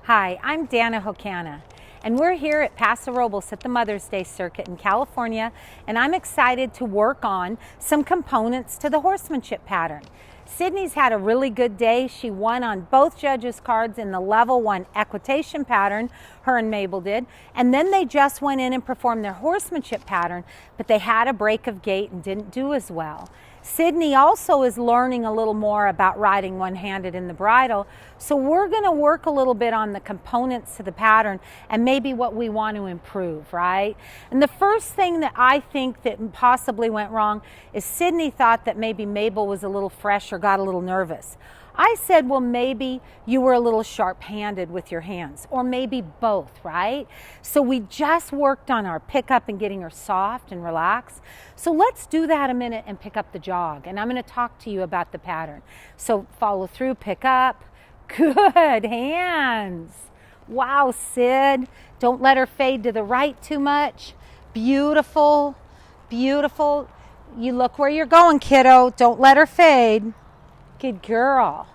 Hi, I'm Ďaｎa Hokana, and we're here at Paso Robles at the Mother's Day Circuit in California, and I'm excited to work on some components to the horsemanship pattern. Sydney's had a really good day. She won on both judges' cards in the level 1 equitation pattern, her and Mabel did, and then they just went in and performed their horsemanship pattern, but they had a break of gait and didn't do as well. Sydney also is learning a little more about riding one-handed in the bridle, so we're going to work a little bit on the components to the pattern and maybe what we want to improve, right? And the first thing that I think that possibly went wrong is Sydney thought that maybe Mabel was a little fresh or got a little nervous. I said, well, maybe you were a little sharp-handed with your hands, or maybe both, right? So we just worked on our pickup and getting her soft and relaxed. So let's do that a minute and pick up the jog. And I'm going to talk to you about the pattern. So follow through, pick up. Good, hands. Wow, Sid. Don't let her fade to the right too much. Beautiful, beautiful. You look where you're going, kiddo. Don't let her fade. Good girl.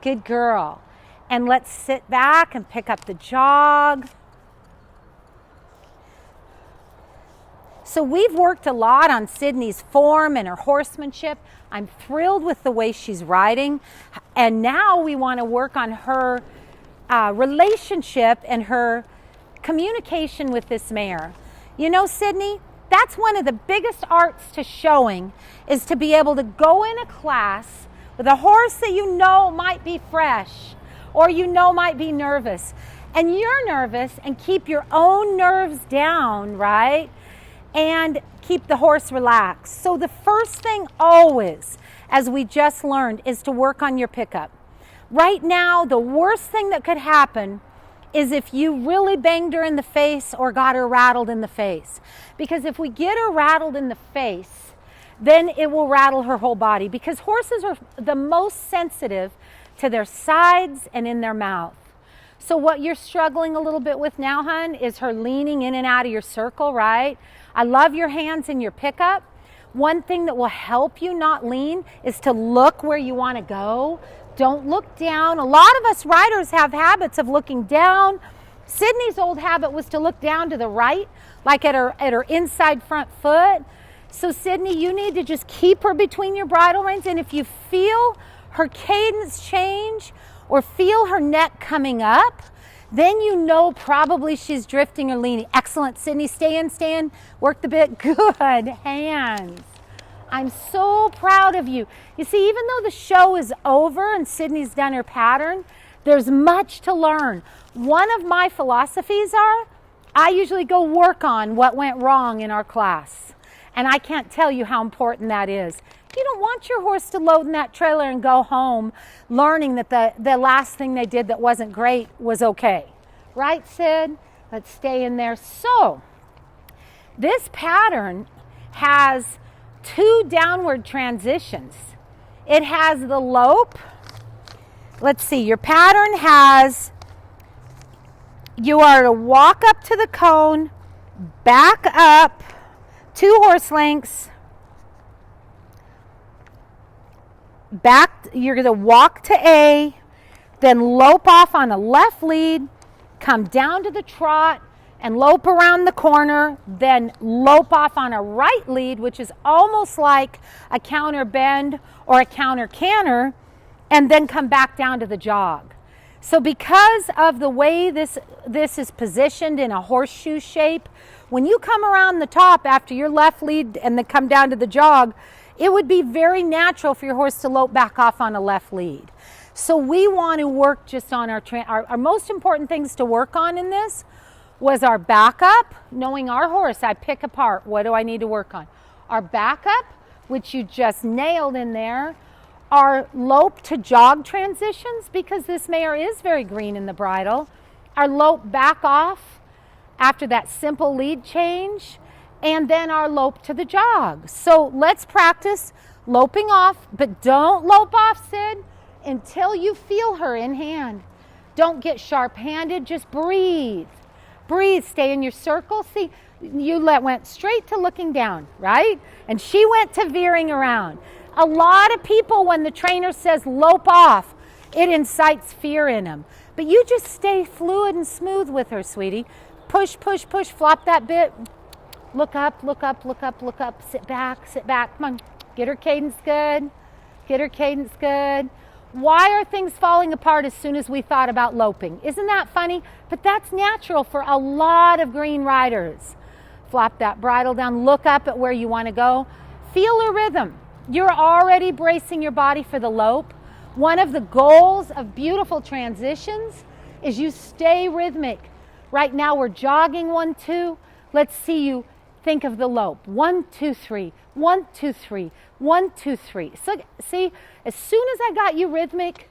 Good girl. And let's sit back and pick up the jog. So we've worked a lot on Sydney's form and her horsemanship. I'm thrilled with the way she's riding. And now we want to work on her relationship and her communication with this mare. You know, Sydney, that's one of the biggest arts to showing, is to be able to go in a class with a horse that you know might be fresh or you know might be nervous, and you're nervous, and keep your own nerves down, right? And keep the horse relaxed. So the first thing always, as we just learned, is to work on your pickup. Right now, the worst thing that could happen is if you really banged her in the face or got her rattled in the face. Because if we get her rattled in the face, then it will rattle her whole body, because horses are the most sensitive to their sides and in their mouth. So what you're struggling a little bit with now, hun, is her leaning in and out of your circle, right? I love your hands in your pickup. One thing that will help you not lean is to look where you want to go. Don't look down. A lot of us riders have habits of looking down. Sydney's old habit was to look down to the right, like at her inside front foot. So Sydney, you need to just keep her between your bridle reins, and if you feel her cadence change or feel her neck coming up, then you know probably she's drifting or leaning. Excellent, Sydney. Stay in, work the bit. Good, hands. I'm so proud of you. You see, even though the show is over and Sydney's done her pattern, there's much to learn. One of my philosophies are, I usually go work on what went wrong in our class. And I can't tell you how important that is. You don't want your horse to load in that trailer and go home learning that the last thing they did that wasn't great was okay. Right, Sid? Let's stay in there. So, this pattern has 2 downward transitions. It has the lope. Let's see, your pattern has, you are to walk up to the cone, back up 2 horse lengths, back, you're going to walk to A, then lope off on a left lead, come down to the trot and lope around the corner, then lope off on a right lead, which is almost like a counter bend or a counter canter, and then come back down to the jog. So because of the way this is positioned in a horseshoe shape, when you come around the top after your left lead and then come down to the jog, it would be very natural for your horse to lope back off on a left lead. So we want to work just on our most important things to work on in this was our backup, knowing our horse. I pick apart, what do I need to work on? Our backup, which you just nailed in there, our lope to jog transitions, because this mare is very green in the bridle, our lope back off after that simple lead change, and then our lope to the jog. So let's practice loping off, but don't lope off, Sid, until you feel her in hand. Don't get sharp-handed, just breathe. Breathe, stay in your circle. See, you went straight to looking down, right? And she went to veering around. A lot of people, when the trainer says lope off, It incites fear in them. But you just stay fluid and smooth with her, sweetie. Push, push, push, flop that bit. Look up, look up, look up, look up. Sit back, sit back. Come on, get her cadence good. Get her cadence good. Why are things falling apart as soon as we thought about loping? Isn't that funny? But that's natural for a lot of green riders. Flop that bridle down, look up at where you want to go. Feel her rhythm. You're already bracing your body for the lope. One of the goals of beautiful transitions is you stay rhythmic. Right now we're jogging 1, 2. Let's see you think of the lope. 1, 2, 3. 1, 2, 3. 1, 2, 3. So see, as soon as I got you rhythmic,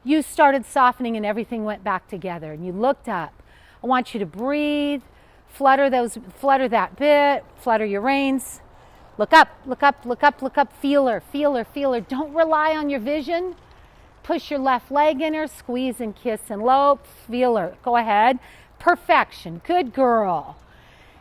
you started softening and everything went back together and you looked up. I want you to breathe, flutter that bit, flutter your reins. Look up, look up, look up, look up. Feel her, feel her, feel her. Don't rely on your vision. Push your left leg in her, squeeze and kiss and lope. Feel her. Go ahead. Perfection. Good girl.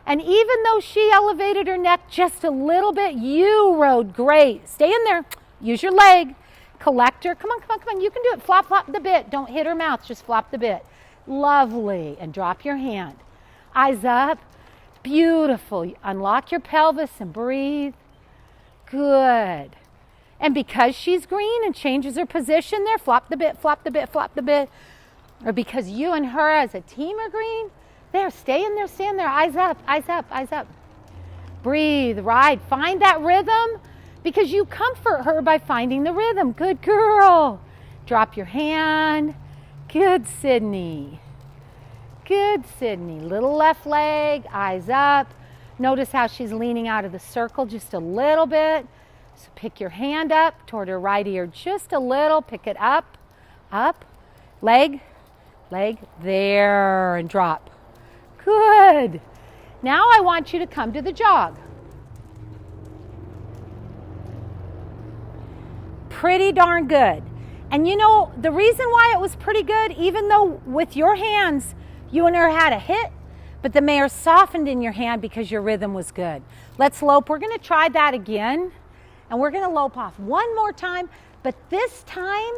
And even though she elevated her neck just a little bit, you rode great. Stay in there. Use your leg. Collect her. Come on, come on, come on. You can do it. Flop, flop the bit. Don't hit her mouth. Just flop the bit. Lovely. And drop your hand. Eyes up. Beautiful. Unlock your pelvis and breathe. Good. And because she's green and changes her position there, flop the bit, flop the bit, flop the bit. Or because you and her as a team are green, there, stay in there, stand there, eyes up, eyes up, eyes up. Breathe, ride, find that rhythm because you comfort her by finding the rhythm. Good girl. Drop your hand. Good, Sydney. Good, Sydney. Little left leg, eyes up. Notice how she's leaning out of the circle just a little bit. So pick your hand up toward her right ear just a little. Pick it up, up. Leg, leg, there, and drop. Good. Now I want you to come to the jog. Pretty darn good. And you know, the reason why it was pretty good, even though with your hands, you and her had a hit, but the mare softened in your hand because your rhythm was good. Let's lope. We're going to try that again. And we're going to lope off one more time. But this time,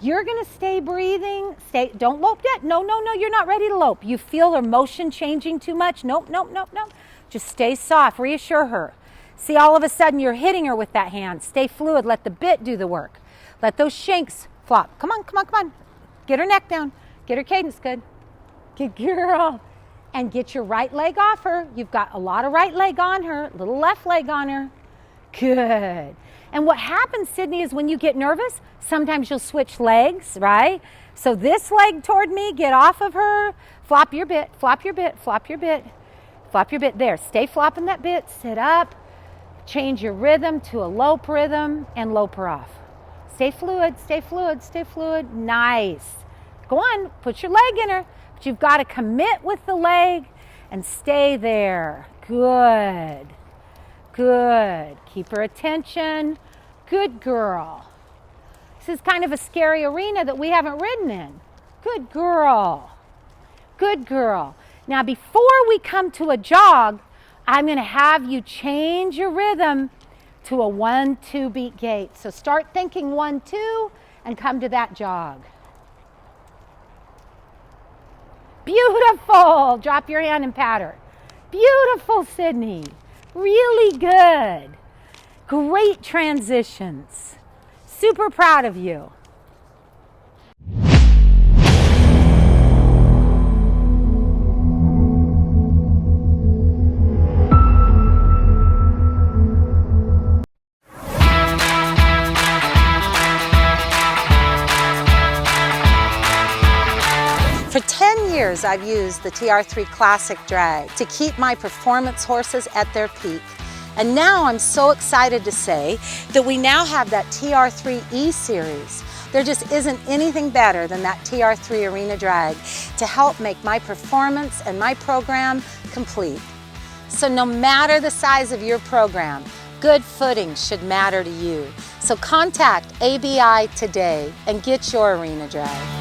you're going to stay breathing. Don't lope yet. No, no, no. You're not ready to lope. You feel her motion changing too much. Nope, nope, nope, nope. Just stay soft. Reassure her. See, all of a sudden, you're hitting her with that hand. Stay fluid. Let the bit do the work. Let those shanks flop. Come on, come on, come on. Get her neck down. Get her cadence good. Good girl. And get your right leg off her. You've got a lot of right leg on her. Little left leg on her. Good. And what happens, Sydney, is when you get nervous, sometimes you'll switch legs, right? So this leg toward me, get off of her. Flop your bit, flop your bit, flop your bit. Flop your bit there. Stay flopping that bit. Sit up. Change your rhythm to a lope rhythm and lope her off. Stay fluid, stay fluid, stay fluid. Nice. Go on, put your leg in her. But you've got to commit with the leg and stay there. Good. Good. Keep her attention. Good girl. This is kind of a scary arena that we haven't ridden in. Good girl. Good girl. Now, before we come to a jog, I'm going to have you change your rhythm to a 1-2 beat gait. So start thinking 1-2 and come to that jog. Beautiful. Drop your hand and pat her. Beautiful, Sydney. Really good. Great transitions. Super proud of you. For 10 years, I've used the TR3 Classic drag to keep my performance horses at their peak. And now I'm so excited to say that we now have that TR3 E series. There just isn't anything better than that TR3 Arena drag to help make my performance and my program complete. So no matter the size of your program, good footing should matter to you. So contact ABI today and get your Arena drag.